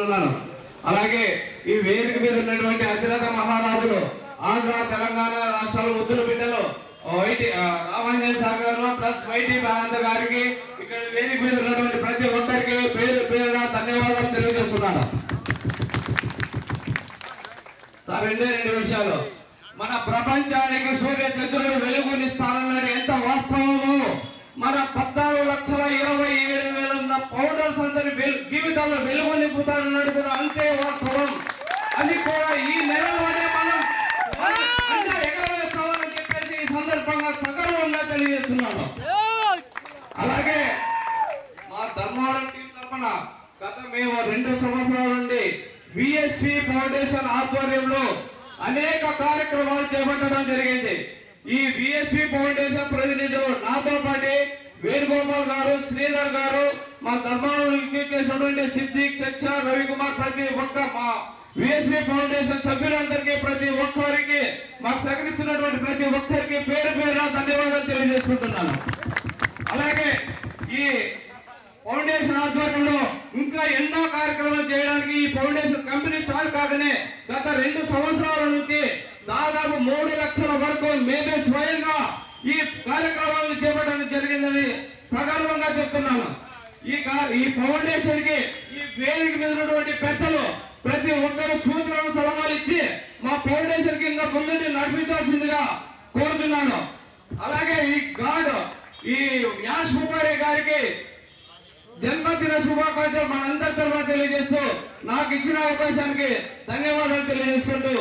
తెలియజేసుకుంటున్నాను. అలాగే ఈ వేదిక మీద ఉన్నటువంటి అతిరథ మహారాజులు ఆంధ్ర తెలంగాణ రాష్ట్రాల ముద్దుల బిడ్డలు రామాంజన్ సార్ గారు ప్లస్ వైటి ఆనంద్ గారికి ఇక్కడ వేదిక మీద ఉన్నటువంటి ప్రతి ఒక్కరికి పేరు పేరున ధన్యవాదాలు తెలియజేస్తున్నాను. సార్ రెండు విషయాలు, మన ప్రపంచానికి సూర్య చంద్రుడు వెలుగునిస్తానన్నది ఎంత వాస్తవము, మన 14,27,000 ఉన్న పౌడర్స్ అందరి జీవితాల్లో వెలుగు నింపుతారన్నది కూడా అంతే వాస్తవం. అది కూడా ఈ నెలలోనే మనం ఎగరవేస్తామని చెప్పేసి ఈ సందర్భంగా సగర్వంగా తెలియజేస్తున్నాను. అలాగే మా ధర్మవరం టీం తరఫున గత మేము 2 సంవత్సరాల నుండి విఎస్పి ఫౌండేషన్ ఆధ్వర్యంలో అనేక కార్యక్రమాలు చేపట్టడం జరిగింది. ఈ విఎస్పి ఫౌండేషన్ ప్రతినిధులు నాతో పాటు వేణుగోపాల్ గారు, శ్రీధర్ గారు, మా ధర్మవరం చేసినటువంటి సిద్దిక్, చచ్చ, రవికుమార్, ప్రతి ఒక్క మా విఎస్పి ఫౌండేషన్ సభ్యులందరికీ ప్రతి ఒక్కరికి మాకు సహకరిస్తున్నటువంటి ప్రతి ఒక్కరికి పేరు పేరున ధన్యవాదాలు తెలియజేసుకుంటున్నాను. అలాగే ఈ ఫౌండేషన్ ఆధ్వర్యంలో ఇంకా ఎన్నో కార్యక్రమాలు చేయడానికి ఈ ఫౌండేషన్ కంపెనీ స్టార్ట్ కాగానే గత 2 సంవత్సరాల నుంచి దాదాపు 3 లక్షల వరకు మేమే స్వయంగా ఈ కార్యక్రమాలను చేపట్టడం జరిగిందని సగర్వంగా చెప్తున్నాను. ఈ ఫౌండేషన్ కి ఈ వేదిక మీద ఉన్నటువంటి పెద్దలు ప్రతి ఒక్కరు సూచనలు సలహాలు ఇచ్చి మా ఫౌండేషన్ కి ఇంకా ముందుండి నడిపించాల్సిందిగా కోరుతున్నాను. అలాగే ఈ యాష్ ముబారే గారికి జన్మదిన శుభాకాంక్షలు మనందరి తరఫున తెలియజేస్తూ నాకు ఇచ్చిన అవకాశానికి ధన్యవాదాలు తెలియజేసుకుంటూ